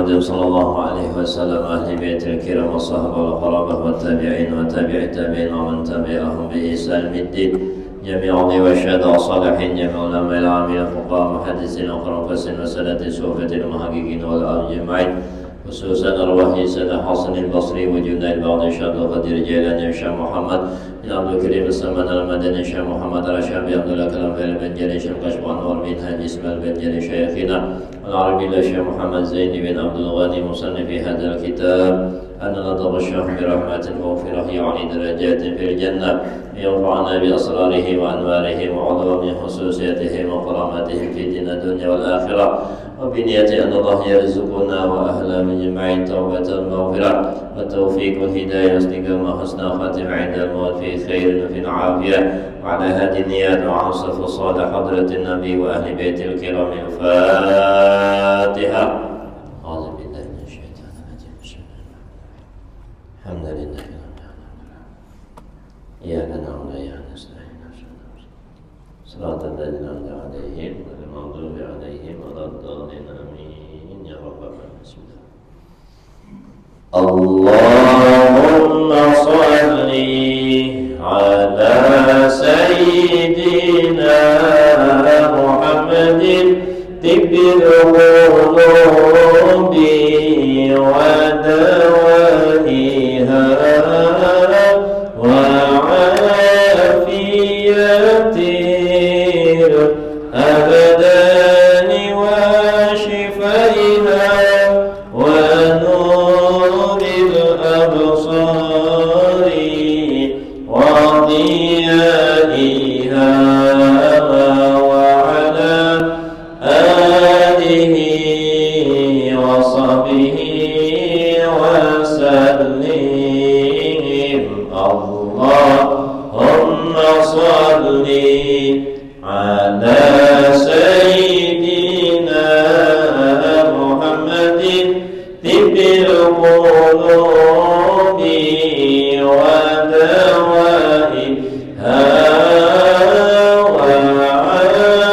محمد صلى الله عليه وسلم أهل بيت الكرام والصحابة والقرابة والتابعين وتابع التابعين ومن تبعهم بإحسان الدين جميع الله والشهداء والصالحين جميع العلماء العاملين الفقهاء المحدثين وقرافة وسادة الصوفية المحققين والأجمعين خصوصا أرواح سيدنا حسن البصري وجنيد بعض الشهد وقدير جيلاني الشيخ محمد بن عبد الكريم السمان المدني الشيخ محمد الرشابي عبد الله كلام بن جليل الشيخ كشف أنور بن هادي اسماعيل بن جليل شيخنا العربي الشيخ محمد زين بن عبد الغني مصنف هذا الكتاب أن نطب الشيخ برحمة وغفرة يعني درجات في الجنة ينفعنا بأسراره وأنواره وعلوم خصوصيته وكرامته في دين الدنيا والآخرة وبنية أن الله يرزقنا وأهلا من جميع توبة المغفرة والتوفيق والهداية واستقامة حسن خاتمة عند الموت في خير وفي العافية وعلى هذه النيات وعن صف صالح حضرة النبي وأهل بيت الكرام الفاتحة. أعوذ بالله من الشيطان الرجيم. الحمد لله رب العالمين. إياك نعبد وإياك نستعين صراط الذين أنعمت عليهم غير المغضوب عليهم ولا الضالين آمين يا رب العالمين. بسم الله. اللهم صل على سيدنا محمد طب القلوب ودوائها وعافية الأبدان وشفائها ونور الأبصار وضيائها وعلى آله وصحبه وسلم. اللهم صل على سيدنا محمد طب القلوب ودوائها وعافية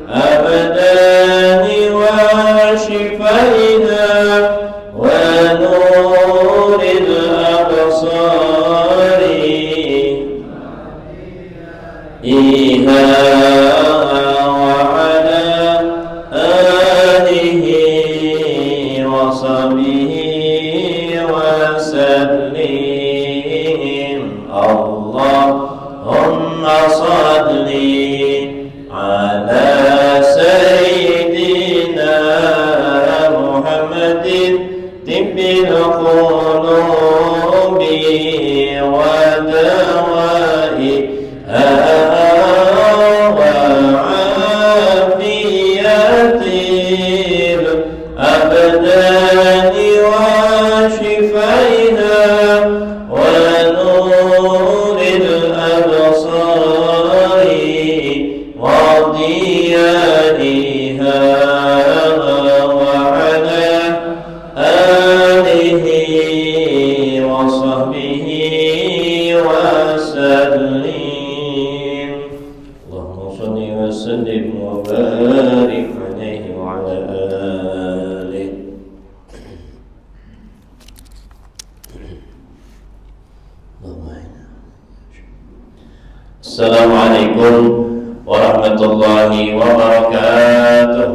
الأبدان وشفائها ونور الأبصار وعلى آله وصحبه وسلم. اللهم صل على سيدنا محمد طب القلوب ودوائها وعافية الأبدان وشفائها ونور الأبصار وضيائها وعلى آله وصحبه وسلم. اللهم صل وسلم وبارك عليه وعلى آله. Assalamualaikum warahmatullahi wabarakatuh.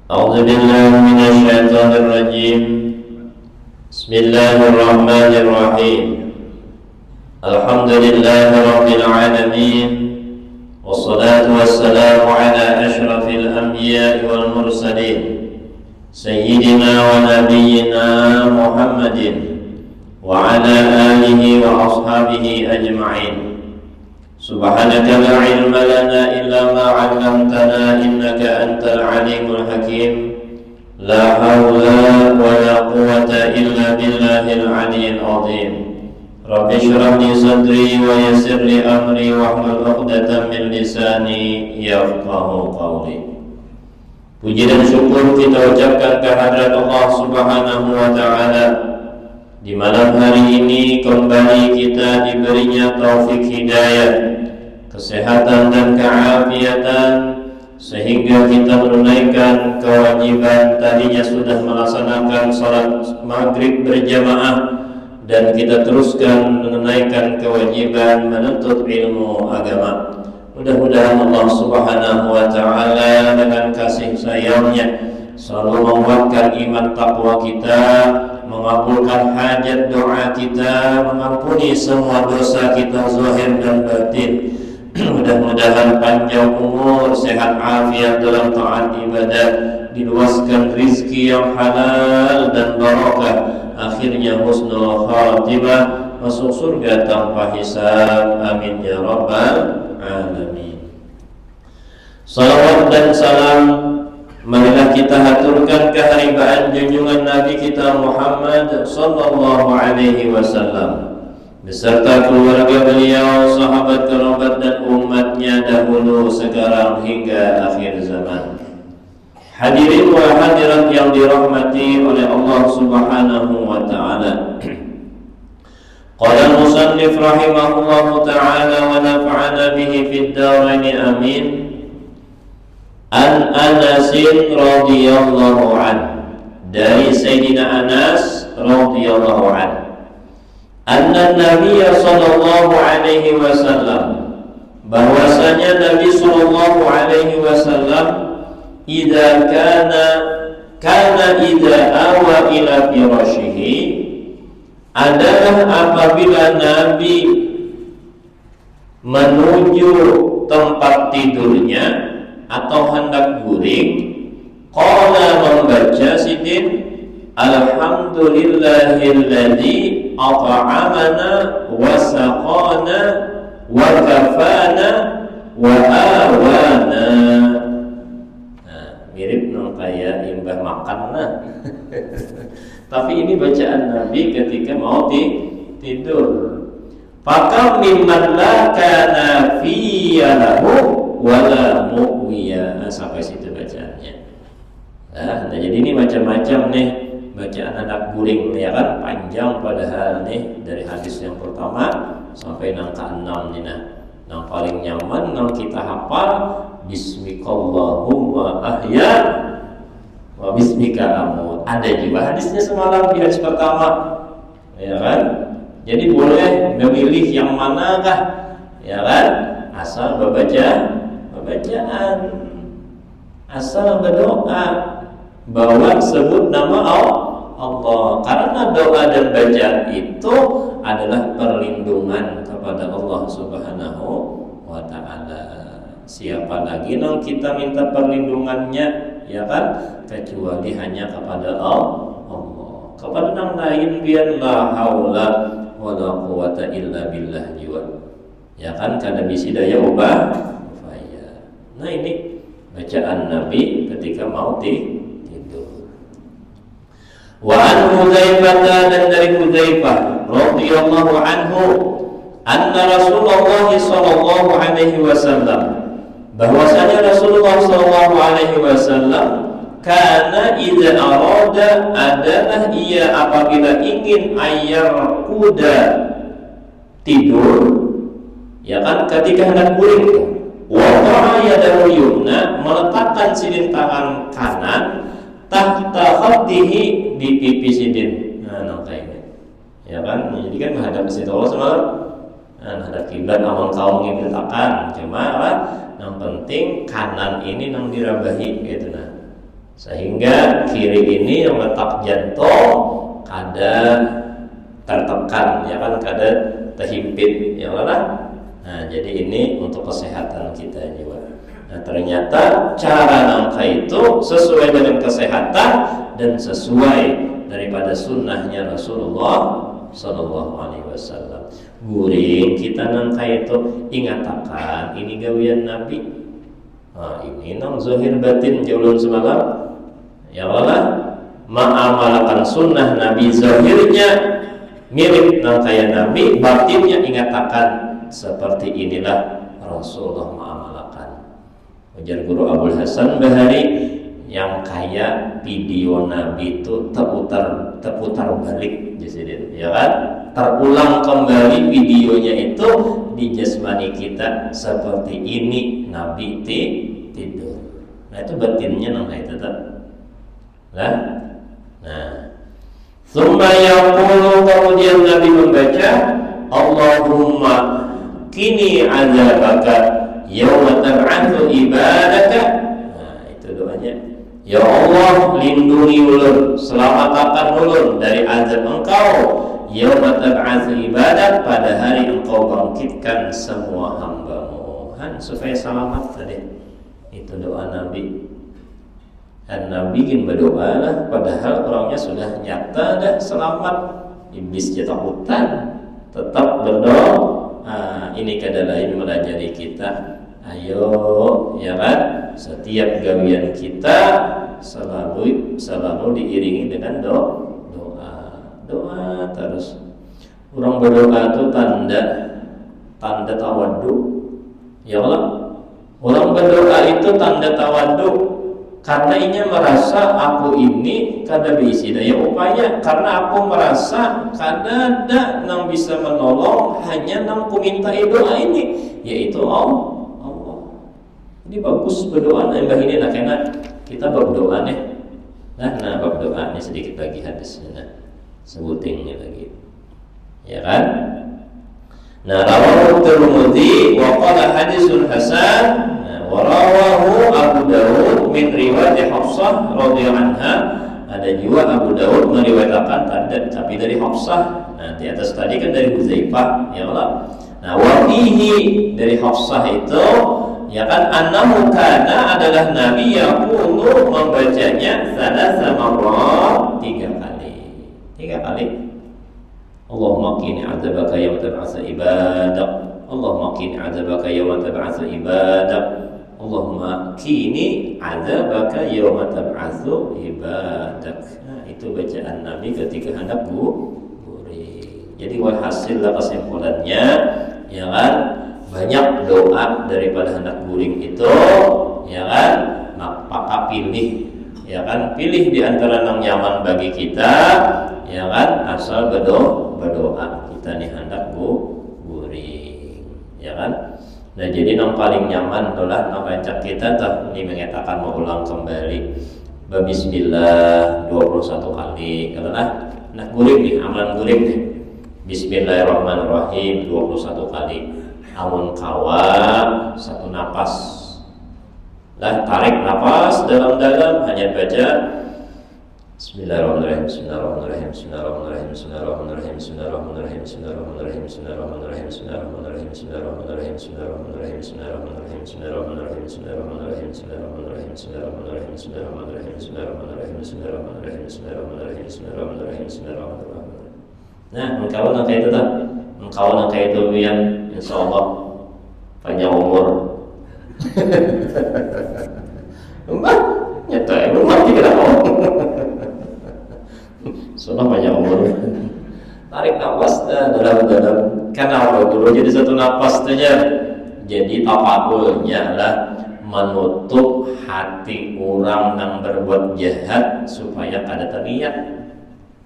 A'udzu billahi minasy syaithanir rajim. Bismillahirrahmanirrahim. Alhamdulillahi rabbil alamin. Wassalatu wassalamu ala asyrafil anbiya'i wal mursalin sayyidina wa nabiyyina Muhammadin wa ala alihi wa ashabihi ajma'in. Subhanaka la ilma lana illa ma 'allamtana innaka antal alimul hakim. La hawla wa la quwwata illa billahil 'aliyyil 'azim. Rabbi shrah li sadri wa yassir li amri wahlul 'uqdatam min lisani yafqahu qawli. Puji dan syukur kita ucapkan kehadirat Allah Subhanahu wa taala. Di malam hari ini kembali kita diberinya taufik hidayah, kesehatan dan keadaan hingga kita menunaikan kewajiban. Tadinya sudah melaksanakan salat maghrib berjamaah dan kita teruskan menunaikan kewajiban menuntut ilmu agama. Mudah-mudahan Allah Subhanahu wa Ta'ala dengan kasih sayangnya selalu menguatkan iman takwa kita, mengabulkan hajat doa kita, mengampuni semua dosa kita zahir dan batin. Mudah-mudahan panjang umur, sehat afiat dalam taat ibadah, diluaskan rizki yang halal dan barakah, akhirnya husnul khatimah, masuk surga tanpa hisab. Amin ya rabbal alamin. Salawat dan salam marilah kita haturkan keharibaan junjungan Nabi kita Muhammad sallallahu alaihi wasallam beserta keluarga beliau, sahabat, kerabat dan umatnya dahulu, sekarang hingga akhir zaman. Hadirin wa hadirat yang dirahmati oleh Allah Subhanahu wa Ta'ala. Qala al-musannif rahimahullahu ta'ala wa nafa'ana bihi fid dharain amin. An Anas radhiyallahu anhu, dari Sayyidina Anas radhiyallahu anhu, anna Nabiy sallallahu alaihi wasallam, bahwasanya Nabi sallallahu alaihi wasallam idza kana idza awa ila firashihi, adalah apabila Nabi menuju tempat tidurnya atau hendak guring, qala, membaca sidin, alhamdulillahilladzi at'amana wa saqana wa kafana wa awana. Nah, mirip nang kayak imbah makan nah. Tapi ini bacaan Nabi ketika mau tidur. Fakam mimman la kana fiyahu wala mu'wiya. Sampai situ bacaannya. Nah, jadi ini macam-macam nih bacaan anak guring, ya kan, panjang padahal nih, dari hadis yang pertama sampai nang ke-6 nih. Nah, nang paling nyaman nang kita hafal bismikallahumma ahya wa bismika amut. Ada juga hadisnya semalam di hadis pertama, ya kan? Jadi boleh memilih yang manakah, ya kan? Asal bacaan, asal berdoa, bawa sebut nama Allah. Karena doa dan bacaan itu adalah perlindungan kepada Allah Subhanahu wa Ta'ala. Siapa lagi yang kita minta perlindungannya, ya kan? Kecuali hanya kepada Allah. Kepada yang lain biar la haula wala quwata illa billah jiwa. Ya kan, kada bisi daya ubah. Nah, ini bacaan Nabi ketika mau tidur. Wa an Hudzaifah, dan dari Hudzaifah radhiyallahu anhu, anna Rasulullah sallallahu alaihi wasallam, bahwasanya Rasulullah sallallahu alaihi wasallam kana idza arada, adalah ia apabila ingin ayar kuda tidur, ya kan, ketika hendak guring, wada'a yadahu yumna, meletakkan sidin tangan kanan, tahta khaddihi, di pipi sidin. Nah, ini, ya kan, jadi kan menghadap ke Allah semalam. Nah, menghadap kiblat amal kaum ini letakkan, cuma lah, yang penting kanan ini yang dirabahi gitu. Nah, sehingga kiri ini yang letak jantung kada tertekan, ya kan, kada terhimpit, ya lah. Nah, jadi ini untuk kesehatan kita juga. Nah, ternyata cara nangka itu sesuai dengan kesehatan dan sesuai daripada sunnahnya Rasulullah Sallallahu Alaihi Wasallam. Guring kita nangka itu, ingatakan ini gawian Nabi. Nah, ini nang zahir batin jaulun semalam. Ya Allah, mengamalkan sunnah Nabi, zahirnya mirip nang kaya Nabi, batinnya ingatakan seperti inilah Rasulullah mengamalkan. Ujar guru Abdul Hasan Bahari, yang kaya video Nabi itu terputar balik, ya kan? Terulang kembali videonya itu di jasmani kita seperti ini Nabi tidur. Nah itu batinnya namanya itu tak. Nah, Tsumma yaqulu, kemudian Nabi membaca, Allahumma qini azabaka yauma tab'atsu ibadaka. Nah, itu doanya. Ya Allah, lindungi ulun, selamatkan ulun dari azab Engkau yauma tab'atsu ibadak, pada hari Engkau bangkitkan semua hamba-Mu. Supaya selamat tadi. Itu doa Nabi. Dan Nabi ingin berdoa lah, padahal orangnya sudah nyata dah selamat. Iblis ketakutan, tetap berdoa. Ini adalah yang melajari kita. Ayo, ya kan? Setiap gawian kita selalu diiringi dengan doa terus. Orang berdoa itu tanda tawadhu. Ya Allah, orang berdoa itu tanda tawadhu. Karena inya merasa aku ini kada bisi daya upaya, karena aku merasa kada ada yang bisa menolong, hanya yang ku minta doa ini, yaitu Allah. Jadi bagus berdoa mbah ini nak kena kita berdoa nih. Nah bab doa ini sedikit lagi hadisnya, sebutingnya lagi, ya kan? Nah rawahu Tirmidzi wa qala hadisun hasan. Warawahu Abu Dawud min riwayat Hafsah radhiyallahu anha. Ada juga Abu Dawud meriwayatkan tapi dari Hafsah. Nah di atas tadi kan dari Huzaifah, ya Allah. Nah wafihi dari Hafsah itu, ya kan, annahu kana adalah Nabi yaqulu membacanya salasa marrat, 3 kali. Allahumma qini adzabaka yauma tab'atsu ibadak. Allahumma qini adzabaka yauma tab'atsu ibadak. Allahumma qini adzabaka yauma tab'atsu ibadak. Nah, itu bacaan Nabi ketika hendak guring. Jadi walhasil kesimpulannya, ya kan, banyak doa daripada hendak guring itu, ya kan, maka pilih, ya kan, pilih di antara yang nyaman bagi kita, ya kan, asal berdoa kita nih hendak guring, ya kan. Nah jadi yang paling nyaman adalah ngajak kita ini mengatakan mengulang kembali Bismillah 21 kali. Kalau nak guring nih, amalan guring nih, Bismillahirrahmanirrahim 21 kali. Amun kawa 1 napas. Lah tarik napas dalam-dalam, hanya baca Bismillahirrahmanirrahim, Bismillahirrahmanirrahim, Bismillahirrahmanirrahim, Bismillahirrahmanirrahim, Bismillahirrahmanirrahim, Bismillahirrahmanirrahim, Bismillahirrahmanirrahim, Bismillahirrahmanirrahim, Bismillahirrahmanirrahim, Bismillahirrahmanirrahim, Bismillahirrahmanirrahim, Bismillahirrahmanirrahim, Bismillahirrahmanirrahim, Bismillahirrahmanirrahim, Bismillahirrahmanirrahim, Bismillahirrahmanirrahim, Bismillahirrahmanirrahim, Bismillahirrahmanirrahim, Bismillahirrahmanirrahim, Bismillahirrahmanirrahim. Nah, engkau nak itu tak? Engkau nak itu yang insyaallah panjang umur. Mbak, nyata emang mati kena kau. Sunnah banyak umur. Tarik nafas dalam-dalam. Kenapa dulu jadi 1 nafas saja. Jadi tafakulnya adalah menutup hati orang yang berbuat jahat supaya kada terlihat.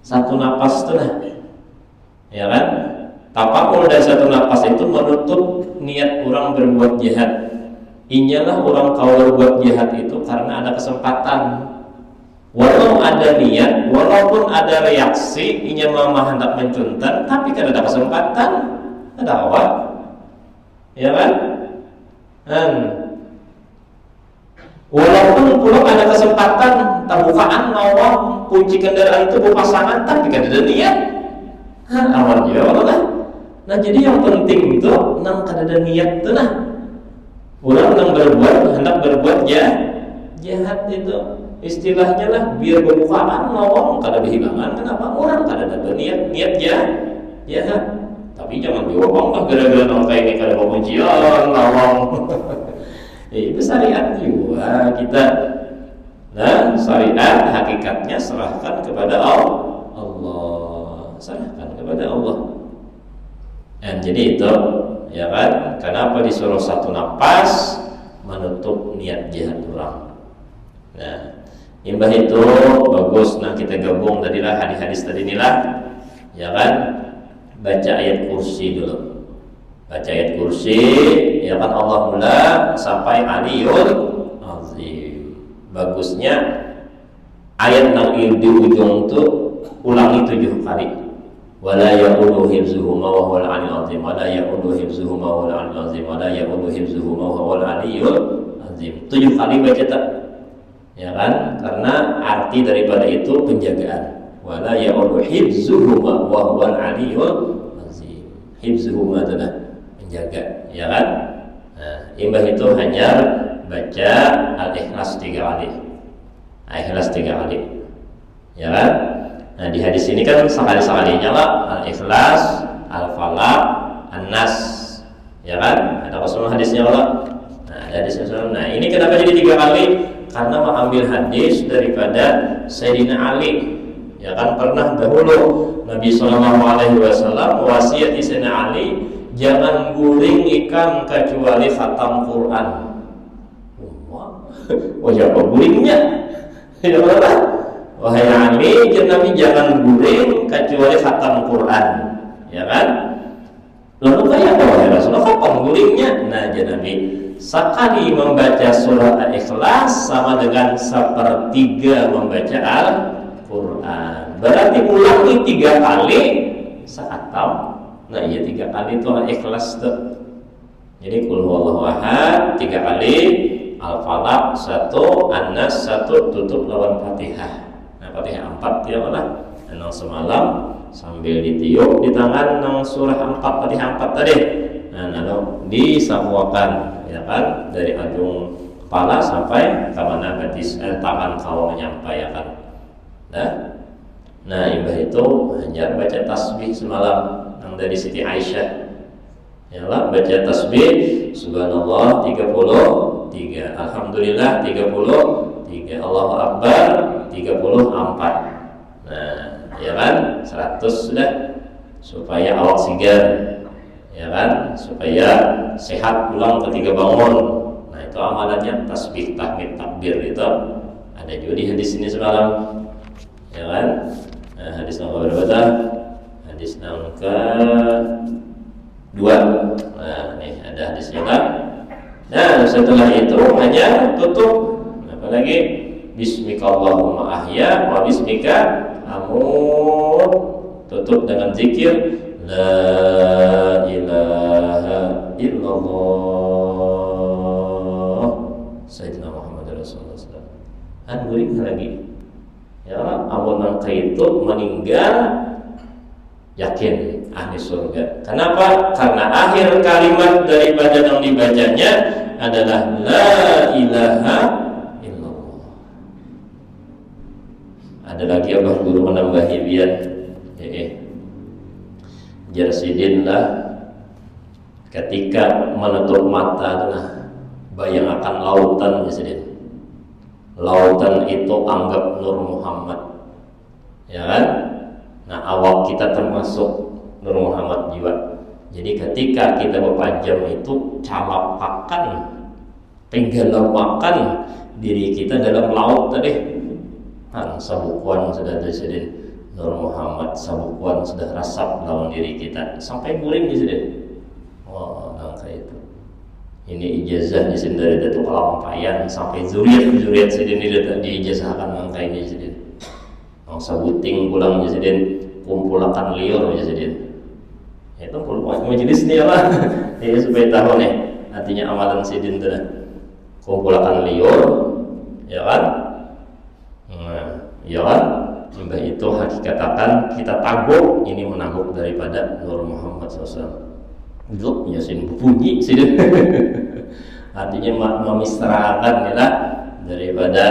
1 nafas itu lah, ya kan? Tafakul dari 1 nafas itu menutup niat orang berbuat jahat. Inyalah orang kau berbuat jahat itu karena ada kesempatan. Walau ada niat, walaupun ada reaksi, inya mama hendak mencuntan, tapi kan ada kesempatan, ada awal, ya kan? Walaupun pulang ada kesempatan, terbukaan nawang kunci kendaraan itu berpasangan, tapi kan ada niat, awal juga lah. Nah jadi yang penting itu, nang kan ada niat itu nah. Orang yang hendak berbuat jahat itu istilahnya lah biar berbukaan nawang kada kehilangan. Kenapa? Orang kada ada niat jahat. Tapi jangan diobong lah gara-gara nang kayak ini kada penguncian nawang. Itu syariat juga kita. Nah syariat hakikatnya serahkan kepada Allah. Serahkan kepada Allah. Dan jadi itu, ya kan? Kenapa disuruh 1 napas menutup niat jahat orang? Nah, imbah itu bagus. Nah kita gabung tadilah hadis-hadis tadi inilah, ya kan? Baca ayat kursi dulu. Baca ayat kursi, ya kan, Allah mula sampai Aliyul Azim. bagusnya ayat yang di ujung itu ulangi 7 kali. Wala ya'udu hifzuhuma wa huwal 'aliyyul 'azim. Wala ya'udu hifzuhuma wa huwal 'aliyyul 'azim. Wala ya'udu hifzuhuma wa huwal 'aliyyul 'azim. 7 kali baca tak? Ya kan? Karena arti daripada itu penjagaan. Wala ya'udu hifzuhuma wa huwal 'aliyyul 'azim. Hifzuhuma adalah menjaga, ya kan? Nah, imbah itu hanya baca Al-Ikhlas 3 kali. Al-Ikhlas 3 kali. Ya kan? Nah, di hadis ini kan sekali-sekalinya lah Al-Ikhlas, Al-Falaq, An-Nas. Ya kan? Ada semua hadisnya lah. Nah, ada hadisnya. Nah, ini kenapa jadi 3 kali? Karena mengambil hadis daripada Sayyidina Ali. Ya kan, pernah dahulu Nabi SAW wasiat Sayyidina Ali, jangan guling ikan kecuali khatam Quran. Oh, siapa gulingnya? Ya Allah. Wahai Ali, Nabi jangan guling kecuali khatam Quran. Ya kan? Lalu kayak apa ya Rasulullah? Kapan gulingnya? Nah, Nabi sekali membaca surah Al-Ikhlas sama dengan sepertiga membaca Al-Quran. Berarti ulangi 3 kali sekhatam. Nah, iya 3 kali itu Al-Ikhlas tuh. Jadi qul huwallahu ahad 3 kali, Al-Falaq 1, An-Nas 1, tutup lawan Fatihah. Nah, Fatihah 4 ya Allah. Nang semalam sambil ditiup di tangan nang surah 4 Fatihah 4 tadi. Nah, lalu disamuakan ya kan dari ujung kepala sampai ke mana betis tangan kau menyampaikan. Nah, imbah itu hanya baca tasbih semalam yang dari Siti Aisyah. Ya Allah, baca tasbih subhanallah 33, alhamdulillah 33, Allahu akbar 34. Nah, ya kan 100 sudah, supaya awak sigar, ya kan, supaya sehat pulang ketika bangun. Nah, itu amalannya tasbih, tahmid, takbir itu ada juga di hadis ini semalam, ya kan. Nah, hadis nomor berapa? Hadis nomor ke-2. Nah, nih ada hadisnya kan. Nah, setelah itu hanya tutup apalagi bismika Allahumma ahya wa bismika amut. Tutup dengan zikir la ilaha illallah Sayyidina Muhammad Rasulullah SAW. Guring lagi. Ya, amun nangka itu meninggal yakin ahli surga. Kenapa? Karena akhir kalimat daripada yang dibacanya adalah la ilaha illallah. Ada lagi abah guru menambahi biar Jarsidin lah ketika menutup mata nah bayang akan lautan Jarsidin. Lautan itu anggap Nur Muhammad, ya kan? Nah, awak kita termasuk Nur Muhammad juga. Jadi ketika kita berpajam itu calapakan, penggalawakan diri kita dalam laut tadi. Sabukuan sudah Jarsidin. Nur Muhammad sabukuan sudah rasap dalam diri kita sampai guling Jarsidin. Wah, kayak itu. Ini ijazah di sini dari Datuk Kalampayan sampai zuriat sini diijazahkan angka ini jadi. Angsa buting pulang jadi kumpulakan liur jadi. Itu majelis nih lah. Ya supaya tahu nih artinya amalan sidin itu. Kumpulakan liur, ya kan? Nah, ya kan? Mbah itu hakikatakan kita taguk ini menaguk daripada Nur Muhammad SAW. Dulu Yasin bunyi sih. Artinya memisrakan ya daripada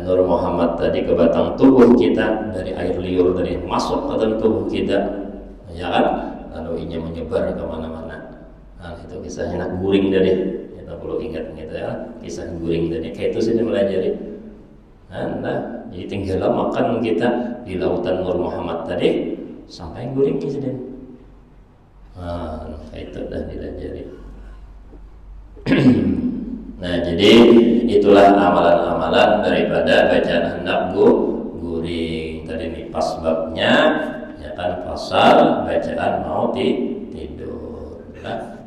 Nur Muhammad tadi ke batang tubuh kita, dari air liur tadi masuk ke dalam tubuh kita, ya kan? Lalu ini menyebar ke mana-mana. Nah, itu kisahnya nak guring dari kita perlu ingat gitu ya, kisah guring tadi kayak itu sih mempelajari. Nah, jadi tinggal makan kita di lautan Nur Muhammad tadi sampai guring kisah. Nah, itu dah dilajari. Nah, jadi itulah amalan-amalan daripada bacaan hendak guring. Tadi ini pas babnya, ya kan, pasal bacaan mau tidur. Nah,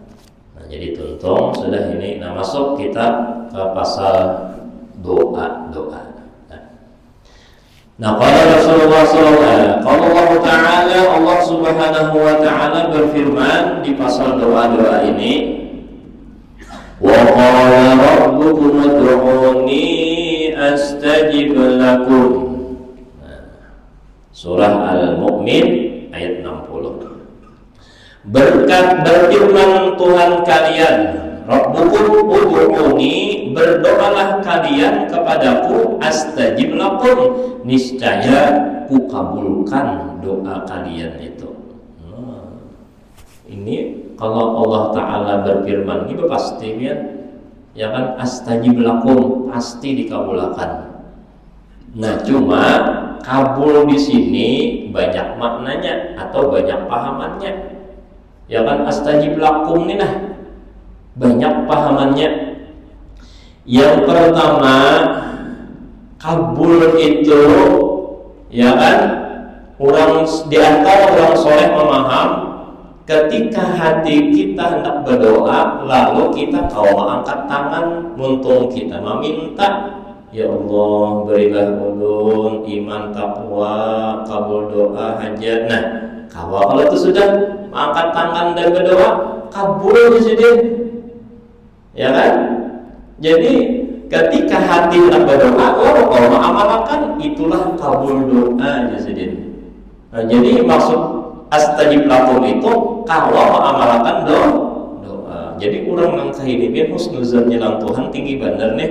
jadi tuntung sudah ini. Nah, masuk kita ke pasal doa. Nah, kalau Rasulullah SAW, kalau Allah Ta'ala, Allah Subhanahu Wa Ta'ala berfirman di pasal doa-doa ini, wa qala rabbukum ud'uni astajib lakum. Surah Al-Mu'min ayat 60. Berfirman Tuhan kalian, Rabbukum ud'uni, berdoalah kalian kepadaku, astajib lakum, niscaya ku kabulkan doa kalian itu. Ini kalau Allah Ta'ala berfirman ini pasti ya kan, astajib lakum, pasti dikabulkan. Nah, cuma kabul di sini banyak maknanya atau banyak pahamannya. Ya kan, astajib lakum ini nah banyak pahamannya. Yang pertama, kabul itu ya kan, orang di antara orang soleh memaham ketika hati kita hendak berdoa, lalu kita angkat tangan, muntung kita meminta, ya Allah berilah ulun iman takwa, kabul doa hajat. Nah, kalau itu sudah angkat tangan dan berdoa, kabul di sini, ya kan? Jadi ketika hati hendak berdoa, kalau mengamalkan, itulah kabul doa di sini. Nah, jadi maksud astajib lakum itu kalau mengamalkan doa. Jadi orang yang kehidupan husnuzan nyelang Tuhan tinggi bener nih.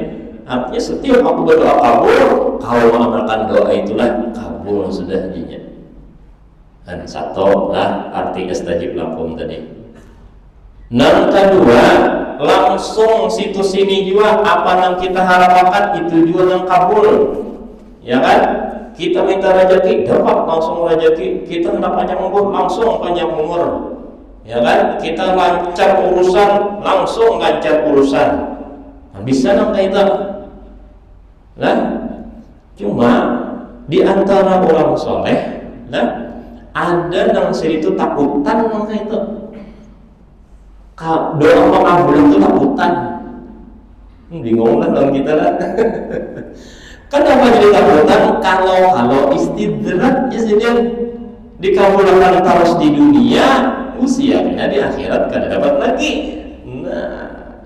Artinya setiap aku berdoa kabul, kalau mengamalkan doa itulah kabul sudah dinya. Dan satu lah arti astajib lakum tadi. Yang kedua, langsung situs ini juga apa yang kita harapkan itu juga yang kabul, ya kan? Kita minta rezeki, dapat langsung rezeki. Kita hendak panjang umur, langsung panjang umur, ya kan? Kita lancar urusan, langsung lancar urusan. Nah, bisa nang kita, nah, cuma di antara orang soleh, nah, ada yang itu takutan nang itu. Doa mengabul itu takutan. Bingung lah dalam kita lah. Kenapa jadi takutan? Kalau istidrak ya sini dikabulkan terus di dunia, usianya di akhirat kada dapat lagi. Nah,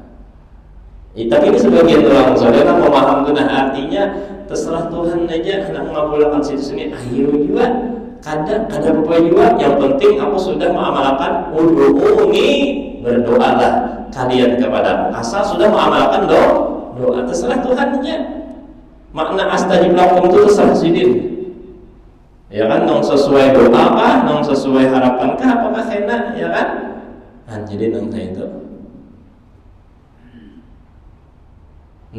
tapi ini sebagian orang saudara memaham itu. Nah, artinya terserah Tuhan aja hendak mengabulkan situ sini. Ayo juga. Ada apa juga, yang penting aku sudah mengamalkan ud'uni, berdoalah kalian kepada asal sudah mengamalkan doa, terserah Tuhannya. Makna astajib lakum itu terserah sidin, ya kan, nong sesuai doa kah, nong sesuai harapan kah, apakah enak, ya kan. Nah, jadi nong itu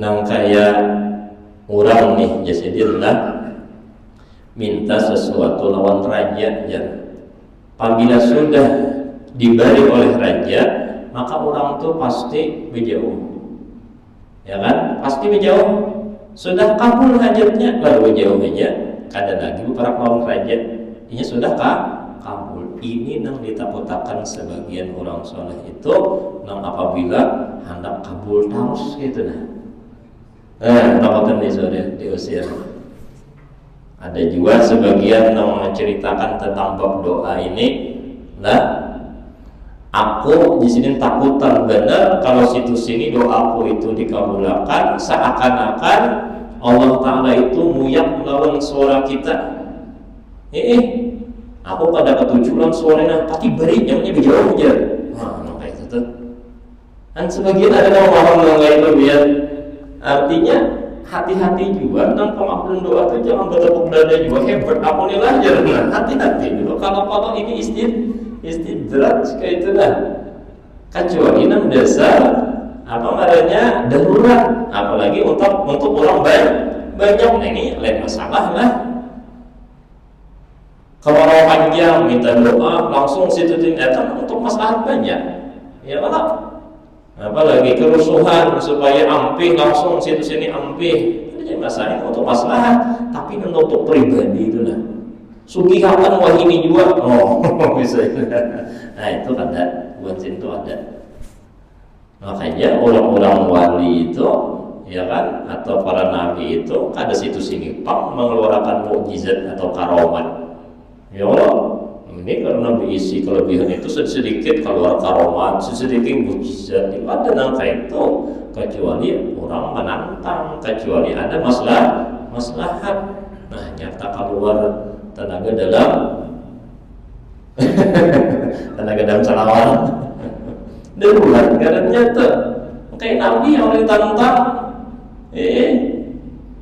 nong kayak orang nih jasidin lah minta sesuatu lawan raja, ya. Apabila sudah diberi oleh raja, maka orang itu pasti berjauh, ya kan, pasti berjauh. Sudah kabul hajatnya, baru berjauh aja. Kada lagi para lawan raja, ini sudah kabul. Ini yang ditakutkan sebagian orang soleh itu, yang apabila hendak kabul terus gitu nah. Takutan nih sudah diusir. Ada juga sebagian yang menceritakan tentang bab doa ini. Nah, aku di sini takutan benar kalau situs sini doaku itu dikabulkan, seakan-akan Allah Ta'ala itu muyak melawan suara kita. Aku pada ketujuan suaranya, tapi beri jamnya berjauh aja. Nah, kayak itu. Dan sebagian ada yang memaham mengenai itu biar artinya hati-hati juga tentang pengabulan doa itu, jangan bertepuk dada juga hebat aku nih lah, jangan. Hati-hati dulu kalau ini istidrak kayak itu dah. Kecuali nang dasar apa namanya darurat, apalagi untuk orang banyak. Nah, ini lain masalah lah. Kalau orang panjang minta doa langsung situ datang untuk masalah banyak, ya kan? Apalagi kerusuhan supaya ampih langsung situ sini ampih, jadi masalah untuk masalah, tapi untuk pribadi itu lah. Sugihakan wah ini juga, bisa. Nah itu ada, buat situ ada. Makanya orang-orang wali itu, ya kan, atau para nabi itu kada situ sini pang mengeluarkan mukjizat atau karomat. Ya Allah, ini karena berisi kelebihan itu sedikit keluar karomat, sedikit mukjizat, itu ada nangka itu, kecuali orang menantang, kecuali ada maslahat. Nah, nyata keluar tenaga dalam tenaga dalam salawat darurat karena nyata kayak nabi yang ditantang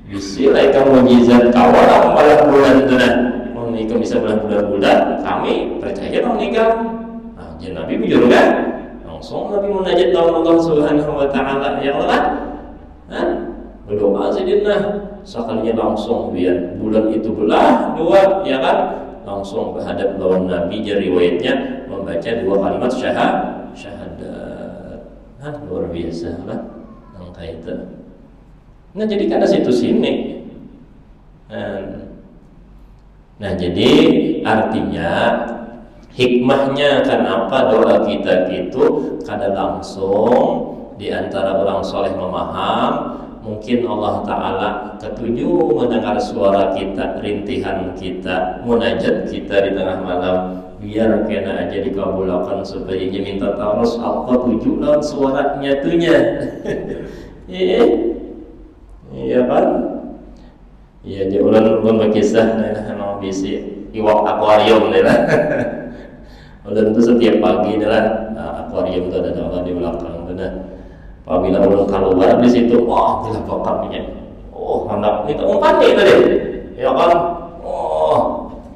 bisi lah kamu mukjizat kawan malah bulan tenan menikah bisa bulan-bulan kami percaya dong nikah. Nah, jadi nabi bujur kan langsung nabi munajat lawan Allah Subhanahu wa taala, ya Allah berdoa saja sekalinya langsung biar bulan itu belah dua, ya kan, langsung berhadap lawan nabi. Jadi riwayatnya membaca 2 kalimat syahadat. Luar biasa lah angka itu. Nah, jadi karena situ sini. Nah, jadi artinya hikmahnya kenapa doa kita itu kada langsung di antara orang soleh memaham. Mungkin Allah Ta'ala ketujuh mendengar suara kita, rintihan kita, munajat kita di tengah malam, biar kena aja dikabulkan supaya dia minta terus apa tujuh lawan suaranya tuhnya. Iya kan? Iya, dia ulun berkisah nah bisi iwak akuarium nih lah. Ulun tuh setiap pagi nih lah, akuarium tuh ada di belakang tuh nah. Apabila ulun keluar di situ, bila bakamnya, hendak itu umpan nih tadi, ya kan,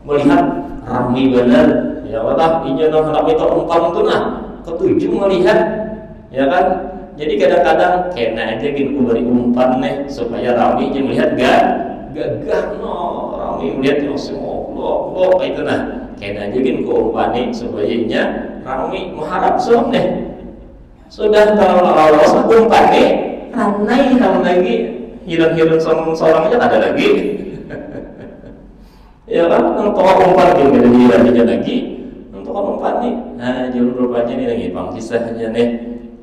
melihat ramai benar, ya Allah, ini hendak itu umpan itu nah, ketujuh melihat, ya kan. Jadi kadang-kadang kena aja gini beri umpan nih supaya ramai jadi melihat gagah ramai melihat yang semua itu nah, kena aja gini umpan nih supaya ramai mengharap soal nih. Sudah kalau lolos umpan nih, ranai lagi, hilang seorang aja ada lagi. Ya kan, untuk umpan gini ada hilangnya lagi, untuk umpan nih. Nah, jalur rupanya ini lagi bang kisahnya nih.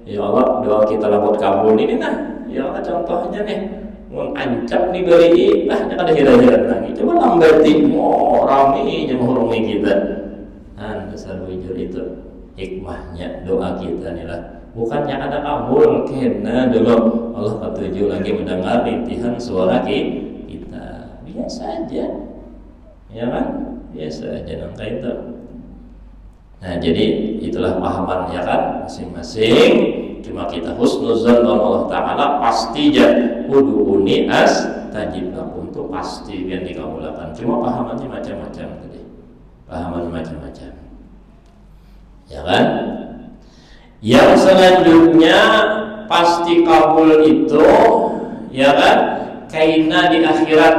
Ya Allah, doa kita labut kabul ini nah. Ya Allah, contohnya nih, mengancam diberi, ada hilang lagi. Coba lambati, rame aja menghormati kita. Nah, dasar bujur itu hikmahnya doa kita nih lah. Bukannya ada kabul, kena dulu Allah ketujuh lagi mendengar rintihan suara kita. Biasa aja, ya kan? Biasa aja nangka itu. Nah, jadi itulah pahaman, ya kan, masing-masing. Cuma kita husnuzan dengan Allah Ta'ala pasti aja udhu'uni astajib lakum itu pasti yang dikabulkan. Cuma pahamannya macam-macam tadi, pahaman macam-macam, ya kan. Yang selanjutnya pasti kabul itu, ya kan, kaina di akhirat.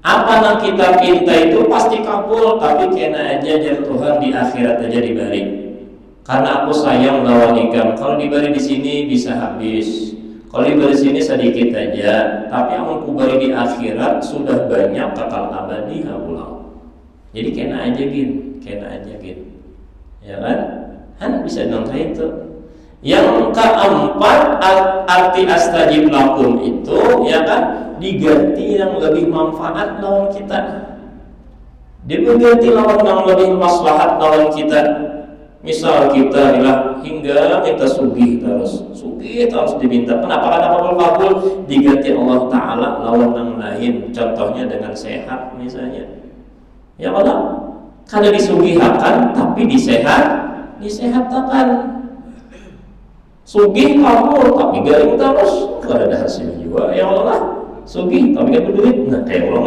Apa yang kita pinta itu pasti kabul, tapi kena aja jadi Tuhan di akhirat aja diberi. Karena aku sayang lawan ikam. Kalau diberi di sini bisa habis. Kalau diberi di sini sedikit aja. Tapi yang aku beri di akhirat sudah banyak, kekal abadi pulang. Jadi kena aja gin, ya kan? Bisa nonton itu. Yang keempat arti astajib lakum itu, ya kan, diganti yang lebih manfaat lawan kita. Dia berganti lawan yang lebih maslahat lawan kita. Misal kita adalah hingga kita sugih terus diminta. Kenapa kada kabul diganti Allah Ta'ala lawan yang lain. Contohnya dengan sehat misalnya. Ya Allah, kada disugihakan tapi disehatkan. Sugih kabul tapi garing terus, kada ada hasil juga. Ya Allah, sugih tapi gak berduit. Nah, kayak orang.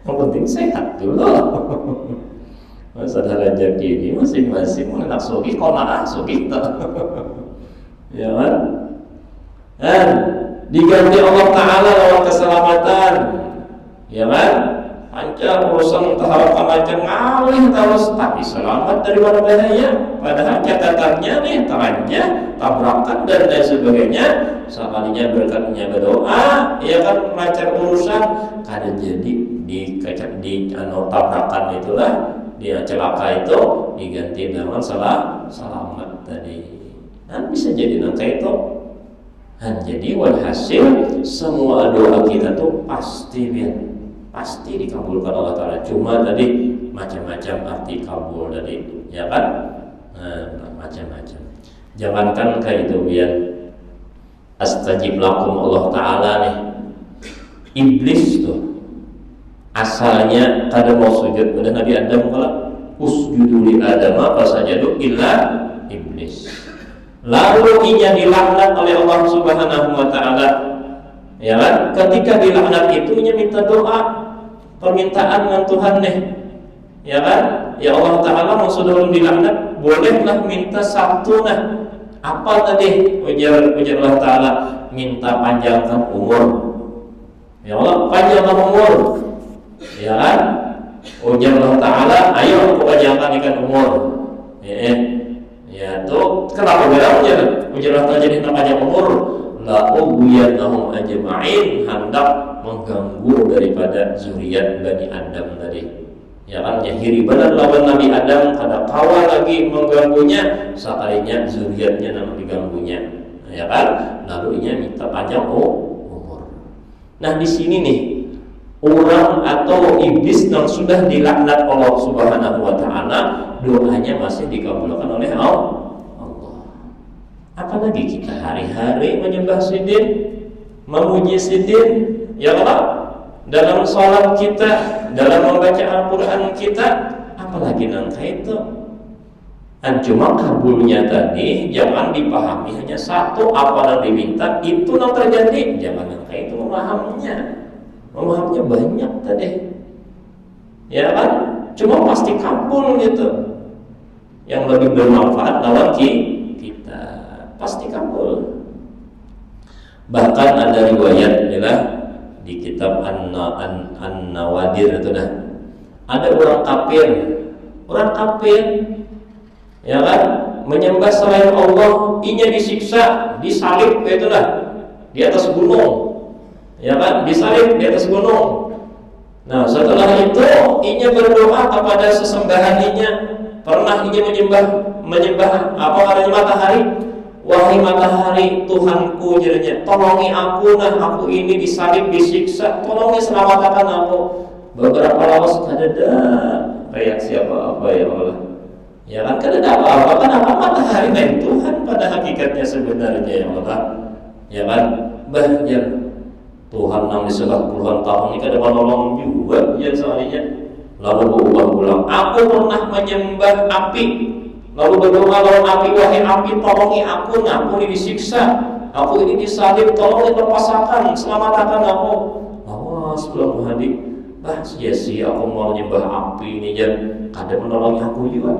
Yang penting sehat dulu. Masalah rezeki ini masing-masing nak sugih kona sugih tak. Ya kan? Dan diganti Allah Ta'ala lawan keselamatan. Ya kan? Lancar urusan terhadap macam ngalih terus, tapi selamat dari bahaya. Padahal catatannya nih, tangannya tabrakan dan lain sebagainya. Sekalinya berkatnya berdoa, ya kan, lancar urusan, kada jadi di tabrakan itulah, dia celaka itu diganti dengan selamat tadi. bisa jadi nangka itu. Jadi walhasil semua doa kita tuh pasti dikabulkan Allah Ta'ala. Cuma tadi macam-macam arti kabul tadi, ya kan? Macam-macam. Jangankan kayak itu biar astajib lakum Allah Ta'ala nih. Iblis tuh asalnya kada mau sujud pada Nabi Adam, kalau usjudu li Adam apa saja tuh illa iblis. Lalu ia dilaknat oleh Allah Subhanahu wa Ta'ala, ya kan? Ketika dilaknat itu ia minta doa, permintaan dengan Tuhan nih, ya kan? Ya Allah Ta'ala mau sudah dilaknat, bolehlah minta satu nah. Apa tadi? Ujar Allah Ta'ala, minta panjangkan umur. Ya Allah, panjangkan umur, ya kan? Ujar Allah Ta'ala, ayo aku panjangkan ikan umur. Ya tuh kenapa beda ujar Allah Ta'ala jadi panjang umur? La ubiyannahum ajma'in, hendak mengganggu daripada zuriat Bani Adam tadi. Ya kan, nyahiri benar lawan Nabi Adam, kada kawa lagi mengganggunya, sekalinya zuriatnya yang diganggunya, ya kan? Lalu ia minta panjang umur. Nah di sini nih, orang atau iblis yang sudah dilaknat Allah Subhanahu wa Ta'ala, doanya masih dikabulkan oleh Allah. Apalagi kita hari-hari menyembah sidin, memuji sidin, ya Allah, dalam sholat kita, dalam membaca Al-Quran kita, apalagi nangka itu. Dan cuma kabulnya tadi jangan dipahami hanya satu, apa yang diminta itu yang terjadi. Jangan nangka itu memahaminya banyak tadi, ya kan? Cuma pasti kabul gitu. Yang lebih bermanfaat lawan kita pasti kabul. Bahkan ada riwayat adalah di kitab An-Nawadir itu dah, ada orang kafir, ya kan, menyembah selain Allah, inya disiksa, disalib itu dah di atas gunung, ya kan, disalib di atas gunung. Nah setelah itu inya berdoa kepada sesembahan inya. Pernah inya menyembah apa namanya matahari. Wahai matahari, Tuhanku, jadinya tolongi aku, nah aku ini disalib, disiksa, tolongi selamatkan aku. Beberapa lawas kadada reaksi apa ya Allah, ya kan, kadada apa-apa. Kenapa matahari lain Tuhan pada hakikatnya sebenarnya, ya Allah, ya kan? Bahkan Tuhan nang di sebelah puluhan tahun ini kada menolong juga ya soalnya. Lalu berubah ulang, aku pernah menyembah api, lalu berdoa lawan api, wahai api tolongi aku, nah aku ini disiksa, aku ini disalib, tolong lepaskan, selamatkan aku. Awas belum hadir, sia-sia aku mau menyembah api ini jangan kada menolongi aku juga.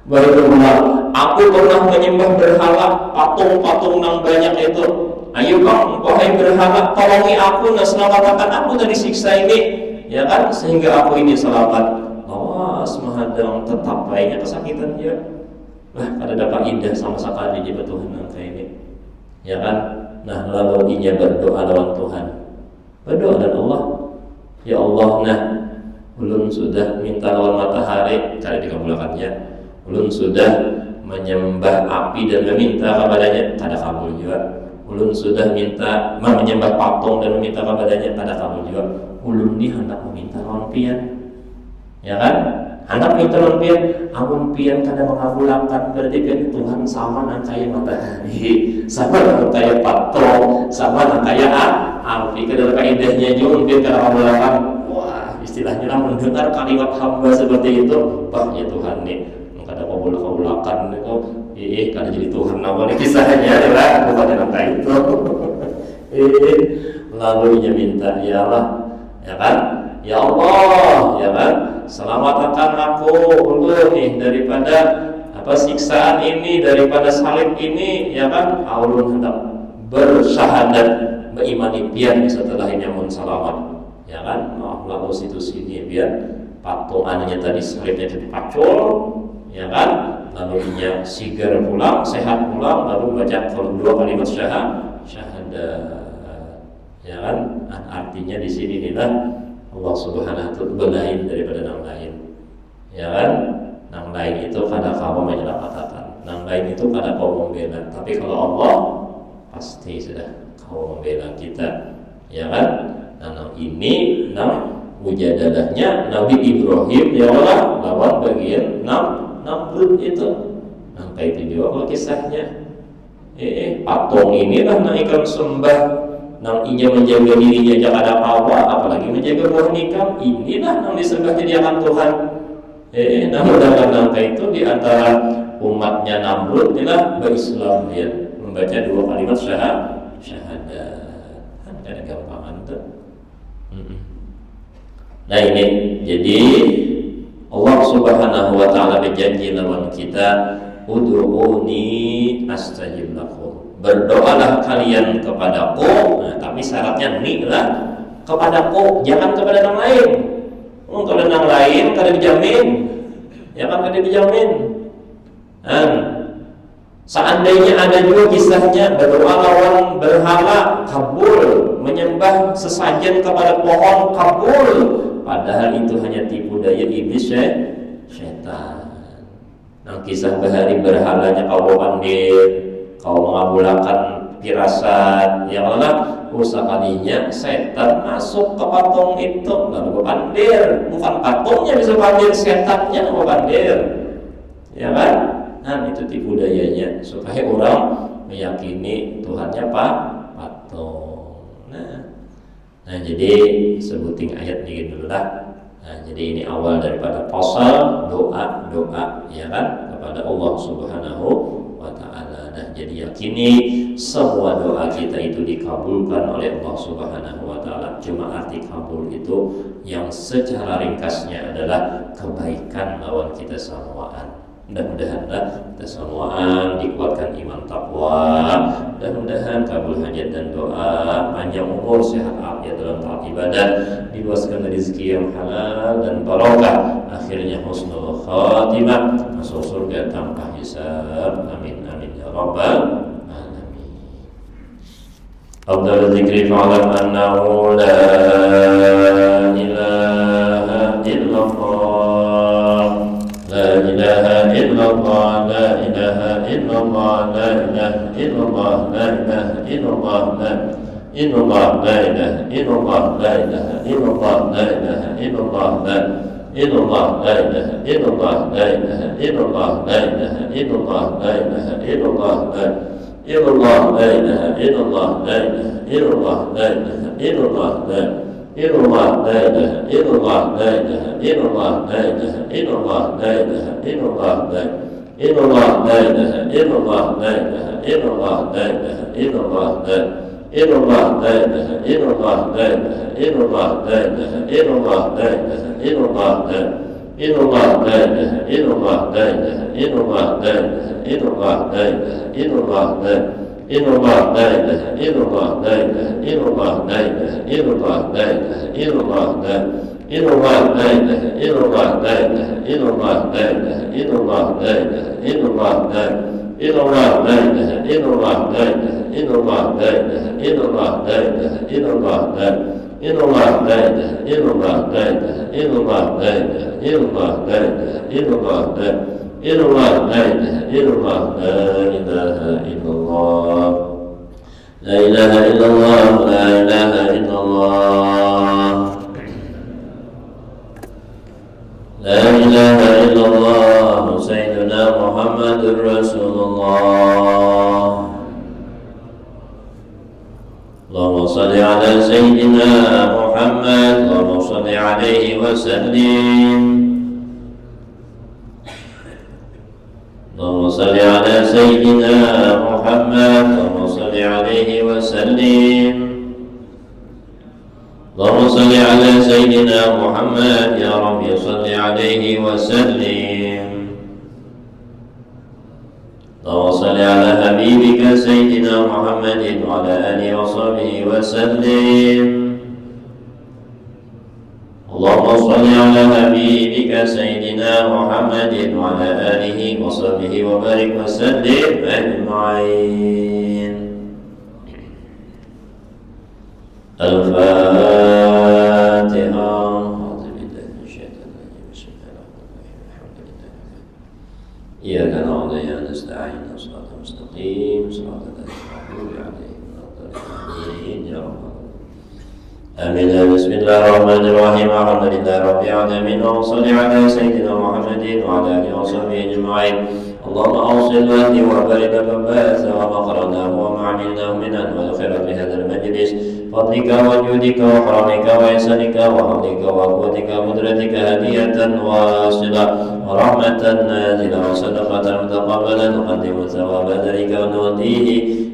Baru berulang, aku pernah menyembah berhala, patung-patung nang banyak itu. Ayo bang, wahai berhala, tolongi aku, nah selamatkan aku dari siksa ini, ya kan, sehingga aku ini selamat. Awas mahadang tetap baiknya kesakitan dia. Lah kada dapat indah sama sekali di Tuhan angka ini, ya kan. Nah lalu dia berdoa lawan Tuhan, berdoa dan Allah, ya Allah, nah ulun sudah minta lawan matahari, kada dikabulkannya. Ulun sudah menyembah api dan meminta kepadanya, kada kabul juga. Ulun sudah minta menyembah patung dan meminta kepadanya, kada kabul juga. Ulun ni hendak meminta lawan pian, ya kan? Hendak minta lawan pian, amun pian kada mengabulkan, berarti pian Tuhan sama nang kaya matahari, sama nang kaya patung, sama nang kaya api. Kada kaidahnya juga pian kada mengabulkan. Wah, istilahnya lah mendengar kalimat hamba seperti itu, bah ya Tuhan nih, kada kabulakan itu, kada jadi Tuhan nama kisahnya adalah bukan nang kaya itu. Lalu dia minta, ya Allah, ya kan, ya Allah, ya kan, selamatkan aku ulun nih daripada apa siksaan ini, daripada salib ini, ya kan. Ulun hendak bersyahadat berimani pian setelah ini mun selamat, ya kan. Lalu situ sini biar patung anunya tadi salibnya dipacul, ya kan. Lalu dia sigar pulang, sehat pulang, lalu baca dua kalimat syahadat, ya kan. Artinya di sini inilah Allah Subhanahu wa Ta'ala belain daripada nang lain, ya kan. Nang lain itu kada kamu menyelamatkan. Nang lain itu kada kau membela, tapi kalau Allah pasti sudah kau membela kita, ya kan? Nah ini mujadalahnya Nabi Ibrahim ya Allah lawan bagian Namrud itu. Nah itu juga kisahnya. Patung inilah nang ikan sembah, nang inya menjaga dirinya jangan ada kawa, apalagi menjaga buah nikam. Inilah nang disembah jadikan Tuhan. Namun dalam itu di antara umatnya Namrud inilah berislam dia membaca 2 kalimat syahadat. Kan ada gampangan tuh. Nah ini jadi Allah Subhanahu wa taala berjanji lawan kita, ud'uni astajib lakum. Berdoalah kalian kepadaku. Nah, tapi syaratnya nih lah kepadaku, jangan kepada orang lain. Kalau orang lain kada dijamin. Ya kan kada dijamin. Seandainya ada juga kisahnya berdoa lawan berhala kabul, menyembah sesajen kepada pohon kabul, padahal itu hanya tipu daya iblis setan. Nah kisah bahari berhalanya kau pandir, kau mengabulkan firasat, ya Allah usakalinya setan masuk ke patung itu lalu pandir, bukan patungnya bisa pandir, setannya mau pandir, ya kan? Nah itu tipu dayanya supaya orang meyakini Tuhannya patung. Nah jadi sebuting ayat ini dulu lah. Nah jadi ini awal daripada pasal doa ya kan kepada Allah Subhanahu wa taala. Nah jadi yakini semua doa kita itu dikabulkan oleh Allah Subhanahu wa taala. Cuma arti kabul itu yang secara ringkasnya adalah kebaikan lawan kita semuaan. Mudah-mudahan kita semuaan dikuatkan iman takwa, mudah-mudahan kabul hajat dan doa, panjang umur, sehat afiat dalam taat ibadah, diluaskan rezeki yang halal dan barokah, akhirnya husnul khatimah, masuk surga tanpa hisab. Amin amin ya rabbal alamin. Afdal dzikri fa'lam annahu la ilaha illallah. La ilaha illallah, la ilaha illallah, la ilaha illallah, la ilaha illallah, la illallah, la ilaha illallah, la ilaha illallah, la ilaha illallah, la illallah, la ilaha illallah, la ilaha illallah, la ilaha illallah, la ilaha illallah, la illallah, la ilaha illallah, la ilaha illallah, la ilaha illallah, la illallah, la ilaha illallah, la ilaha illallah, la ilaha illallah, la ilaha illallah, la illallah, la ilaha illallah, la ilaha illallah, la ilaha illallah, la illallah, la ilaha illallah, la ilaha illallah, la ilaha illallah, la ilaha illallah, la illallah, la ilaha illallah, la ilaha illallah, la ilaha illallah, la ilaha illallah, la illallah, la ilaha illallah, la ilaha illallah, la ilaha illallah, la ilaha illallah, la illallah, la ilaha illallah, la ilaha illallah, la ilaha illallah, la ilaha illallah, la illallah, la ilaha illallah, la ilaha illallah, la ilaha illallah, la ilaha illallah, la illallah, la ilaha illallah, la ilaha illallah, la ilaha illallah, la ilaha illallah, la illallah, la ilaha illallah, la ilaha illallah, la ilaha illallah, la ilaha illallah, la ilaha illallah, Sayyidina Muhammadur Rasulullah. Allahumma salli ala Sayyidina Muhammad, Allahumma salli alaihi wa sallim. اللهم صل على سيدنا محمد، اللهم صل عليه وسلم. اللهم صل على سيدنا محمد يا رب صل عليه وسلم. اللهم صل على حبيبك سيدنا محمد وعلى آله وصحبه وسلم. اللهم صل على حبيبك سيدنا محمد وعلى آله وصحبه وبارك وسلم أجمعين. الفاتحة. أعوذ بالله من الشيطان الرجيم. بسم الله الرحمن الرحيم. الحمد لله. إياك نعبد وإياك نستعين. المستقيم صراط الذين المغضوب عليهم ولا الضالين يا رب آمين. بسم الله الرحمن الرحيم. الحمد لله رب العالمين وصل على سيدنا محمد وعلى آله وصحبه أجمعين. اللهم أوصل واهدي وبارك من بات ومقرناه ومعملناه منه وادخل بهذا المجلس فضلك وجودك وكرمك وإحسانك وحولك وقوتك وقدرتك هدية واصلة ورحمة نازلة وصدقة متقبلة نقدم ثواب ذلك ونهديه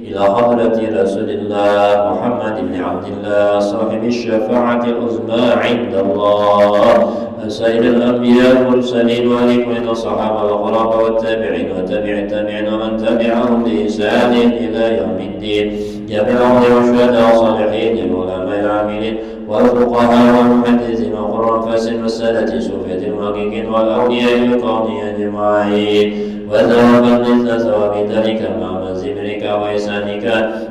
إلى حضرة رسول الله محمد بن عبد الله صاحب الشفاعة العظمى عند الله سائر الأنبياء والمرسلين وآل كل الصحابة والخلفاء والتابعين وتابع التابعين ومن تبعهم بإحسان إلى يوم الدين. جميع الأولياء والشهداء والصالحين جميع العلماء العاملين والفقهاء والمحدثين والقراء الفاسدين والسادة الصوفية المحققين والأولياء الكونيين أجمعين وثوابا مثل ثواب ذلك مع مزيدك وإحسانك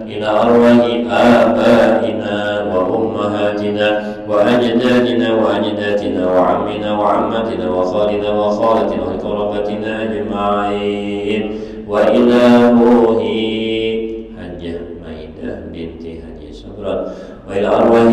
إلى أرواح آبائنا وأمهاتنا وأجدادنا وأجدادنا وعمنا وعمتنا وخالنا وخالتنا وقرابتنا أجمعين وإلى روح حجة ميدة بنت حجي صبرا وإلى أرواح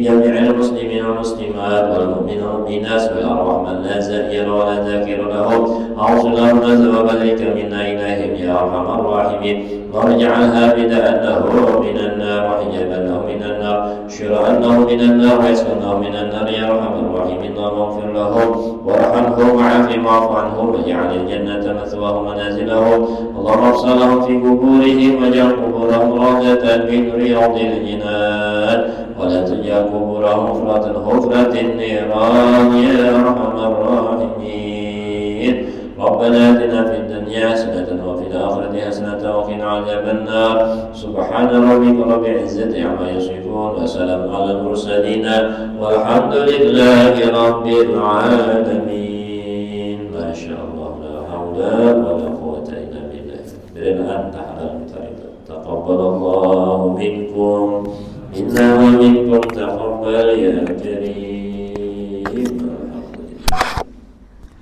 جميع المسلمين والمسلمات والمؤمنين والمؤمنات والأرواح من لا زائر ولا ذاكر لهم أوصلهم ثواب ذلك منا إليهم يا أرحم الراحمين. واجعلها بدءا له من النار وحجابا له من النار شراء له من النار وعزقا له من النار يا أرحم الراحمين. اللهم اغفر لهم وارحمهم وعافهم واعف عنهم واجعل الجنة مثواهم منازلهم. اللهم افصلهم في قبورهم واجعل قبورهم روضة من رياض الجنان ولا تجعل قبورهم حفرة النيران يا أرحم الراحمين. ربنا آتنا في الدنيا حسنة وفي الآخرة حسنة وقنا عذاب النار. سبحان ربك رب العزة عما يصفون وسلام على المرسلين والحمد لله رب العالمين. ما شاء الله لا حول ولا قوة إلا بالله. بالآن تحلل تقبل الله منكم منا ومنكم تقبل يا كريم.